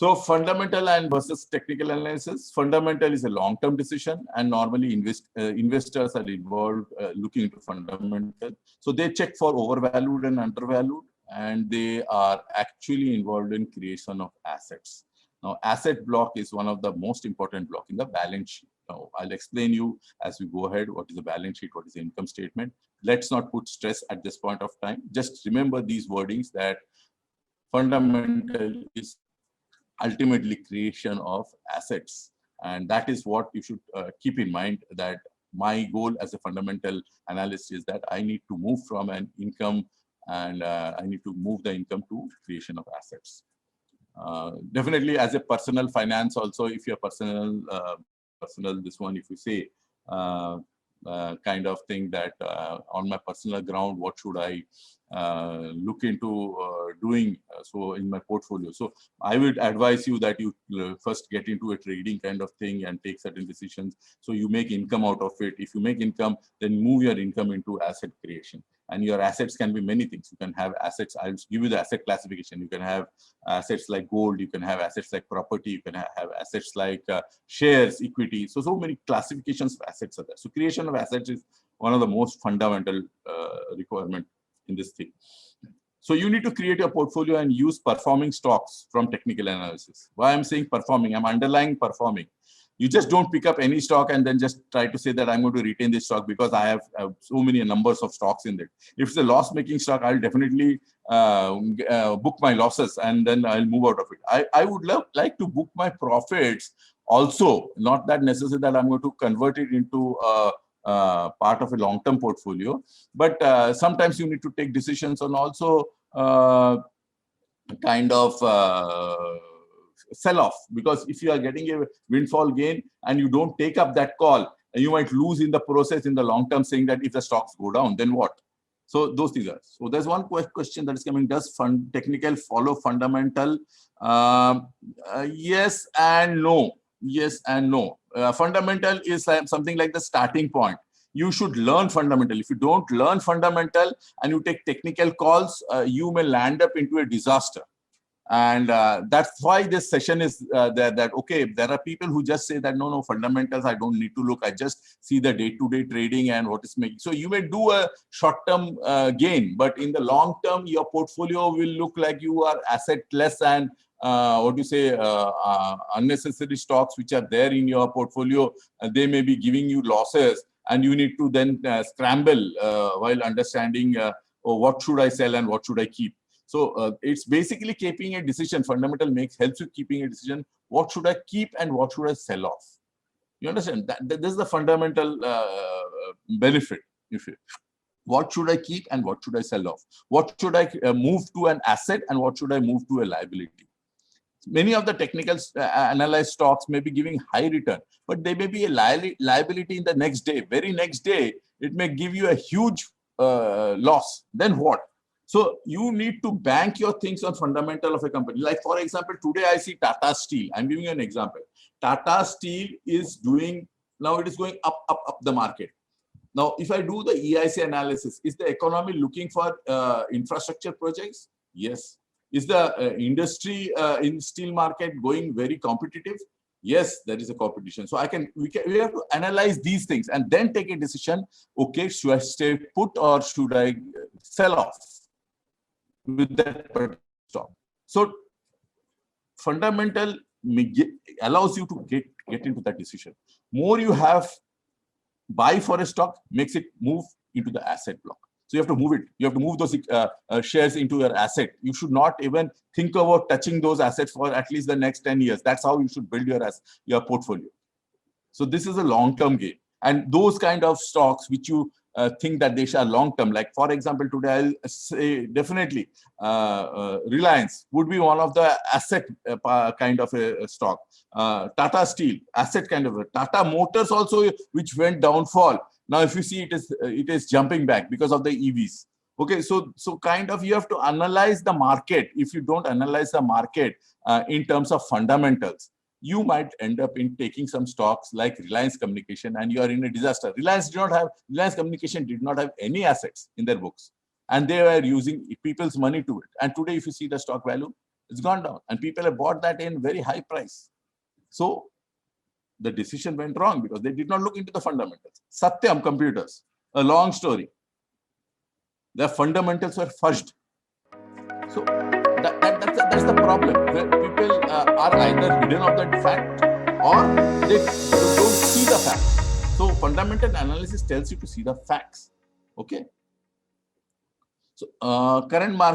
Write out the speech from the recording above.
So fundamental and versus technical analysis. Fundamental is a long-term decision, and normally investors are involved looking into fundamental. So they check for overvalued and undervalued, and they are actually involved in creation of assets. Now, asset block is one of the most important block in the balance sheet. Now, I'll explain you as we go ahead what is the balance sheet, what is the income statement. Let's not put stress at this point of time. Just remember these wordings that fundamental is ultimately creation of assets, and that is what you should keep in mind, that my goal as a fundamental analyst is that I need to move from an income, and I need to move the income to creation of assets. Definitely as a personal finance also, if you're personal this one, if you say kind of thing that on my personal ground, what should I look into doing so in my portfolio. So I would advise you that you first get into a trading kind of thing and take certain decisions, so you make income out of it. If you make income, then move your income into asset creation. And your assets can be many things. You can have assets, I'll give you the asset classification. You can have assets like gold, you can have assets like property, you can have assets like shares, equity. So many classifications of assets are there. So creation of assets is one of the most fundamental requirement in this thing. So you need to create a portfolio and use performing stocks from technical analysis. Why I'm saying performing, I'm underlying performing. You just don't pick up any stock and then just try to say that I'm going to retain this stock because I have so many numbers of stocks in it. If it's a loss-making stock, I'll definitely book my losses and then I'll move out of it. I would like to book my profits also, not that necessary that I'm going to convert it into part of a long-term portfolio, but sometimes you need to take decisions on also kind of sell off, because if you are getting a windfall gain and you don't take up that call, you might lose in the process in the long term, saying that if the stocks go down, then what? So those things are. So there's one question that is coming: does technical follow fundamental? Yes and no. Yes and no. Fundamental is something like the starting point. You should learn fundamental. If you don't learn fundamental and you take technical calls, you may land up into a disaster. And that's why this session is that okay, there are people who just say that no fundamentals, I don't need to look, I just see the day-to-day trading and what is making. So you may do a short-term gain, but in the long term your portfolio will look like you are asset-less, and unnecessary stocks which are there in your portfolio, they may be giving you losses, and you need to then scramble while understanding what should I sell and what should I keep. So it's basically keeping a decision. Fundamental helps you keeping a decision. What should I keep and what should I sell off? You understand? This is the fundamental benefit. What should I keep and what should I sell off? What should I move to an asset and what should I move to a liability? Many of the technical analyzed stocks may be giving high return, but they may be a liability in the next day. Very next day, it may give you a huge loss. Then what? So you need to bank your things on fundamental of a company. Like for example, today I see Tata Steel. I'm giving you an example. Tata Steel is doing, now it is going up the market. Now, if I do the EIC analysis, is the economy looking for infrastructure projects? Yes. Is the industry in steel market going very competitive? Yes, there is a competition. So we have to analyze these things and then take a decision. Okay, should I stay put or should I sell off with that stock? So fundamental allows you to get into that decision. More you have buy for a stock makes it move into the asset block. So you have to move it. You have to move those shares into your asset. You should not even think about touching those assets for at least the next 10 years. That's how you should build your portfolio. So this is a long-term game. And those kind of stocks which you think that they are long-term, like for example, today I'll say definitely Reliance would be one of the asset kind of a stock. Tata Steel, asset kind of a. Tata Motors also, which went downfall. Now, if you see, it is jumping back because of the EVs. Okay, so kind of you have to analyze the market. If you don't analyze the market in terms of fundamentals, you might end up in taking some stocks like Reliance Communication, and you are in a disaster. Reliance Communication did not have any assets in their books, and they were using people's money to it. And today, if you see the stock value, It's gone down, and people have bought that in very high price. So the decision went wrong because they did not look into the fundamentals. Satyam Computers, a long story. Their fundamentals were fudged. So that's the problem. Where people are either hidden of that fact or they don't see the fact. So fundamental analysis tells you to see the facts. Okay. So current market